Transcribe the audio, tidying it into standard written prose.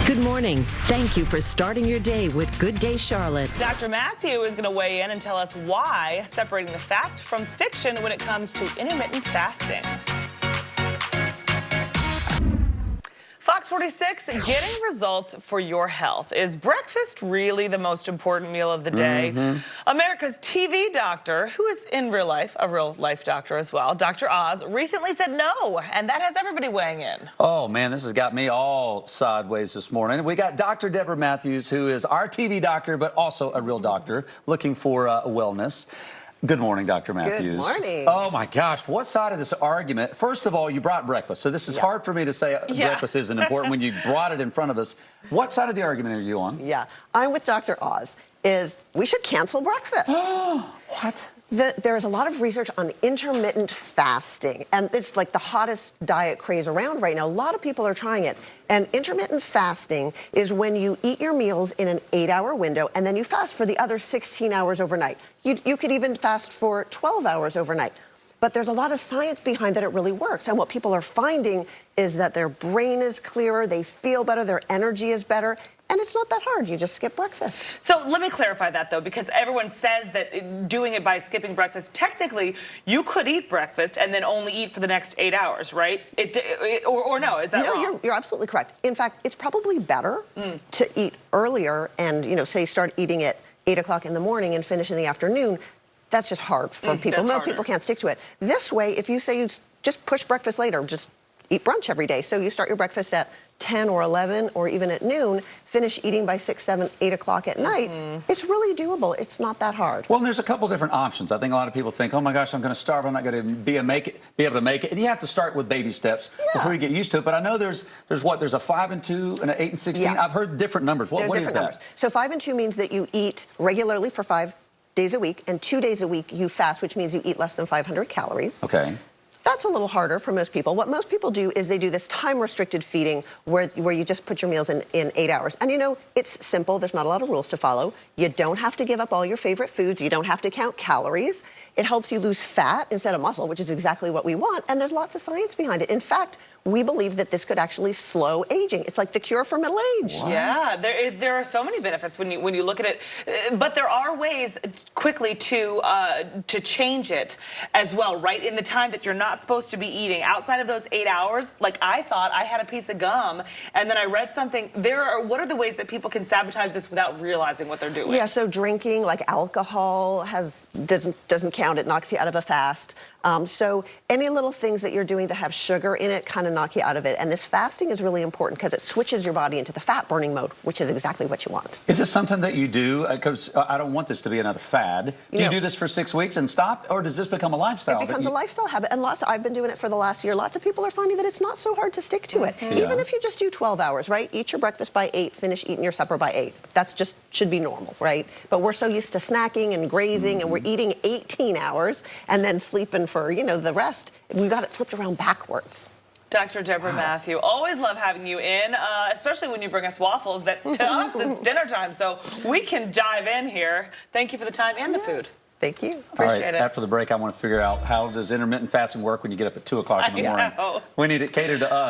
Good morning. Thank you for starting your day with Good Day Charlotte. Dr. Matthew is going to weigh in and tell us why separating the fact from fiction when it comes to intermittent fasting. Fox 46, getting results for your health. Is breakfast really the most important meal of the day? America's TV doctor, who is in real life, a real life doctor as well, Dr. Oz, recently said no, and that has everybody weighing in. Oh, man, this has got me all sideways this morning. We got Dr. Deb Matthew, who is our TV doctor, but also a real doctor, looking for wellness. Good morning, Dr. Matthews. Good morning. Oh, my gosh. What side of this argument? First of all, you brought breakfast, so this is hard for me to say breakfast isn't important when you brought it in front of us. What side of the argument are you on? Yeah, I'm with Dr. Oz. We should cancel breakfast. What? There's a lot of research on intermittent fasting, and it's like the hottest diet craze around right now. A lot of people are trying it. And intermittent fasting is when you eat your meals in an 8-hour window, and then you fast for the other 16 hours overnight. You could even fast for 12 hours overnight. But there's a lot of science behind that it really works. And what people are finding is that their brain is clearer, they feel better, their energy is better, and it's not that hard. You just skip breakfast. So let me clarify that, though, because everyone says that doing it by skipping breakfast, technically, you could eat breakfast and then only eat for the next 8 hours, right? Or no, is that wrong? No, you're absolutely correct. In fact, it's probably better to eat earlier and, say start eating at 8 o'clock in the morning and finish in the afternoon. That's just hard for people. Most people can't stick to it. This way, if you say you just push breakfast later, just eat brunch every day. So you start your breakfast at 10 or 11 or even at noon, finish eating by 6, 7, 8 o'clock at night. It's really doable. It's not that hard. Well, there's a couple different options. I think a lot of people think, oh my gosh, I'm going to starve. I'm not going to be able to make it. And you have to start with baby steps before you get used to it. But I know there's a 5 and 2 and an 8 and 16. Yeah. I've heard different numbers. What is that? Numbers. So 5 and 2 means that you eat regularly for 5 days a week, and 2 days a week you fast, which means you eat less than 500 calories. Okay. That's a little harder for most people. What most people do is they do this time-restricted feeding where you just put your meals in 8 hours. And it's simple. There's not a lot of rules to follow. You don't have to give up all your favorite foods. You don't have to count calories. It helps you lose fat instead of muscle, which is exactly what we want. And there's lots of science behind it. In fact, we believe that this could actually slow aging. It's like the cure for middle age. Wow. Yeah, there are so many benefits when you look at it. But there are ways quickly to change it as well, right? In the time that you're not supposed to be eating, outside of those 8 hours, like I thought I had a piece of gum, and then I read something. What are the ways that people can sabotage this without realizing what they're doing? Yeah, so drinking, like alcohol, doesn't count. It knocks you out of a fast. So any little things that you're doing that have sugar in it kind of knock you out of it. And this fasting is really important because it switches your body into the fat burning mode, which is exactly what you want. Is this something that you do? Because I don't want this to be another fad. Do you do this for 6 weeks and stop, or does this become a lifestyle? It becomes a lifestyle habit, and I've been doing it for the last year. Lots of people are finding that it's not so hard to stick to it. Even if you just do 12 hours, right? Eat your breakfast by 8, finish eating your supper by 8. That's just should be normal, right? But we're so used to snacking and grazing, and we're eating 18 hours and then sleeping for, the rest. We got it flipped around backwards. Dr. Deborah Matthew, always love having you in, especially when you bring us waffles that to us it's dinner time, so we can dive in here. Thank you for the time and the food. Thank you. Appreciate it. After the break, I want to figure out how does intermittent fasting work when you get up at 2 o'clock in the morning. I know. We need it catered to us.